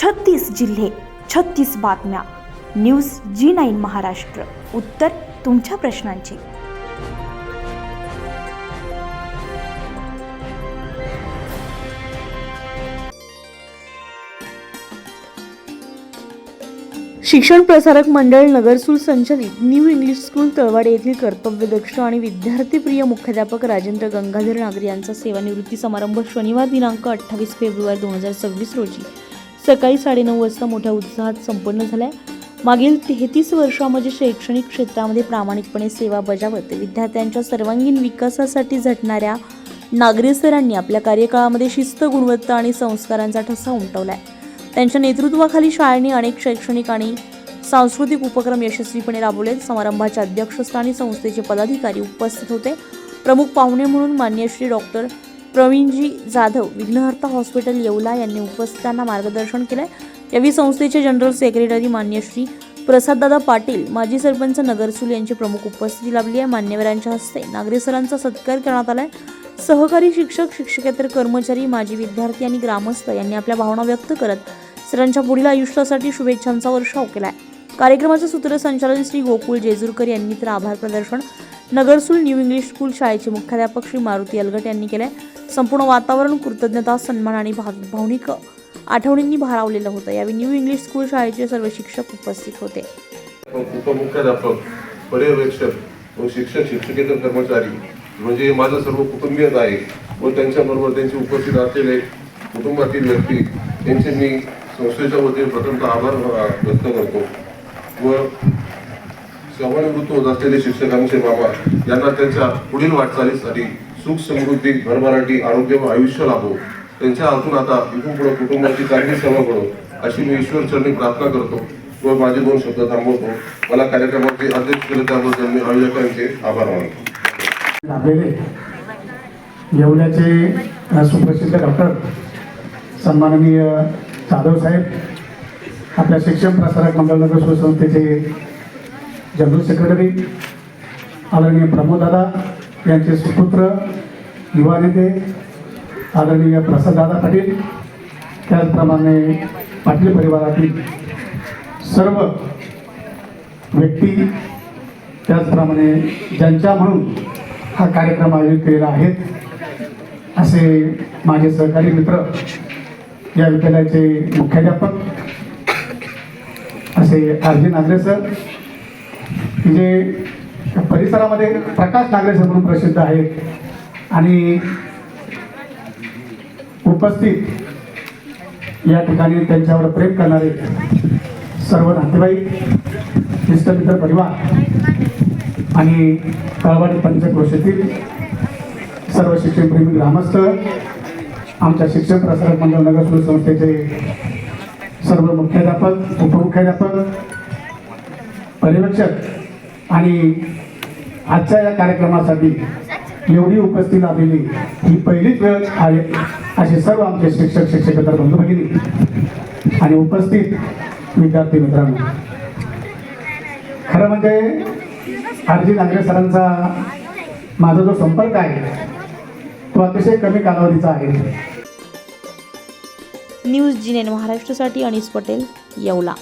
36 जिल्हे, 36 बातम्या. News G9 Maharashtra. उत्तर तुमच्या प्रश्नांची. शिक्षण प्रसारक मंडळ नगरसूल संचलित न्यू इंग्लिश स्कूल तळवाडे येथील कर्तव्यदक्ष आणि विद्यार्थीप्रिय मुख्याध्यापक राजेंद्र गंगाधर नागरे यांचा सेवानिवृत्ती समारंभ शनिवार दिनांक 28 फेब्रुवारी 2026 रोजी सकाळी 9:30 वाजता मोठ्या उत्साहात संपन्न झाला. मागील 33 वर्षांमध्ये शैक्षणिक क्षेत्रामध्ये प्रामाणिकपणे सेवा बजावत विद्यार्थ्यांच्या सर्वांगीण विकासासाठी झटणाऱ्या नागरे सरांनी आपल्या कार्यकाळामध्ये शिस्त, गुणवत्ता आणि संस्कारांचा ठसा उमटवलाय. त्यांच्या नेतृत्वाखाली शाळेने अनेक शैक्षणिक आणि सांस्कृतिक उपक्रम यशस्वीपणे राबवले. समारंभाच्या अध्यक्षस्थानी संस्थेचे पदाधिकारी उपस्थित होते. प्रमुख पाहुणे म्हणून मान्य श्री डॉक्टर प्रवीणजी जाधव, विघ्नहर्ता हॉस्पिटल येवला यांनी उपस्थितांना मार्गदर्शन केले. यावेळी संस्थेचे जनरल सेक्रेटरी मान्य श्री प्रसाददादा पाटील, माजी सरपंच नगरसूल यांची प्रमुख उपस्थिती लाभली आहे. मान्यवरांच्या हस्ते नागरे सरांचा सत्कार करण्यात आलाय. सहकारी शिक्षक, शिक्षकेतर कर्मचारी, माजी विद्यार्थी आणि ग्रामस्थ यांनी आपल्या भावना व्यक्त करत सरांच्या पुढील आयुष्यासाठी शुभेच्छांचा वर्षाव केलाय. कार्यक्रमाचे सूत्रसंचालन श्री गोकुळ जेजुरकर यांनी तर आभार प्रदर्शन नगरसूल न्यू इंग्लिश स्कूल शाळेचे मुख्याध्यापक श्री मारुती अलगट यांनी केले. संपूर्ण वातावरण कृतज्ञता, सन्मान आणि भावनिक आठवणींनी भारावलेलं होतं. यावेळी न्यू इंग्लिश स्कूल शाळेचे सर्व शिक्षक उपस्थित होते. उपमुख्याध्यापक, पर्यवेक्षक व शिक्षक, शिक्षकेतर कर्मचारी म्हणजे माझं सर्व कुटुंबीय आहे व त्यांच्याबरोबर त्यांची उपस्थित असलेले कुटुंबातील व्यक्ती त्यांचे मी संस्थेच्या वतीने प्रथमतः आभार व्यक्त करतो व सेवानिवृत्त होत असलेले शिक्षकांचे बाबा यांना त्यांच्या पुढील वाटचालीसाठी सुख, समृद्धी, भरभराटी, आरोग्य व आयुष्य लाभो. त्यांच्या हातून आता इथून पुढे कुटुंबाची चांगली सेवा करो अशी मी ईश्वर चरणी प्रार्थना करतो व माझे 2 शब्द थांबवतो. मला कार्यक्रमाचे अध्यक्ष केले त्याबद्दल मी आयोजकांचे आभार मानतो. येवल्याचे सुप्रसिद्ध डॉक्टर सन्माननीय जाधव साहेब, आपल्या शिक्षण प्रसारक मंडळ नगरसूल संस्थेचे जनरल सेक्रेटरी आदरणीय प्रमोददादा यांचे सुपुत्र, युवा नेते आदरणीय प्रसाददादा पाटील, त्याचप्रमाणे पाटील परिवारातील सर्व व्यक्ती, त्याचप्रमाणे ज्यांच्या म्हणून हा कार्यक्रम आयोजित केलेला आहे असे माझे सहकारी मित्र, या विद्यालयाचे मुख्याध्यापक असे आर.जी. नागरे सर, जे परिसरामध्ये प्रकाश नागरे सर म्हणून प्रसिद्ध आहेत आणि उपस्थित या ठिकाणी त्यांच्यावर प्रेम करणारे सर्व नातेवाईक, इष्टमित्र परिवार आणि तळवाडी पंचक्रोशीतील सर्व शिक्षणप्रेमी ग्रामस्थ, आमच्या शिक्षण प्रसारक मंडळ नगरसूल संस्थेचे सर्व मुख्याध्यापक, उपमुख्याध्यापक, पर्यवेक्षक आणि आजच्या या कार्यक्रमासाठी एवढी उपस्थिती लाभलेली ही पहिलीच वेळ आहे असे सर्व आमचे शिक्षक, शिक्षकेतर बंधू भगिनी आणि उपस्थित विद्यार्थी मित्रांनो, खरं म्हणजे आर.जी. नागरे सरांचा माझा जो संपर्क आहे तो अतिशय कमी कालावधीचा आहे. न्यूज G9 महाराष्ट्रासाठी अनिस पटेल, येवला.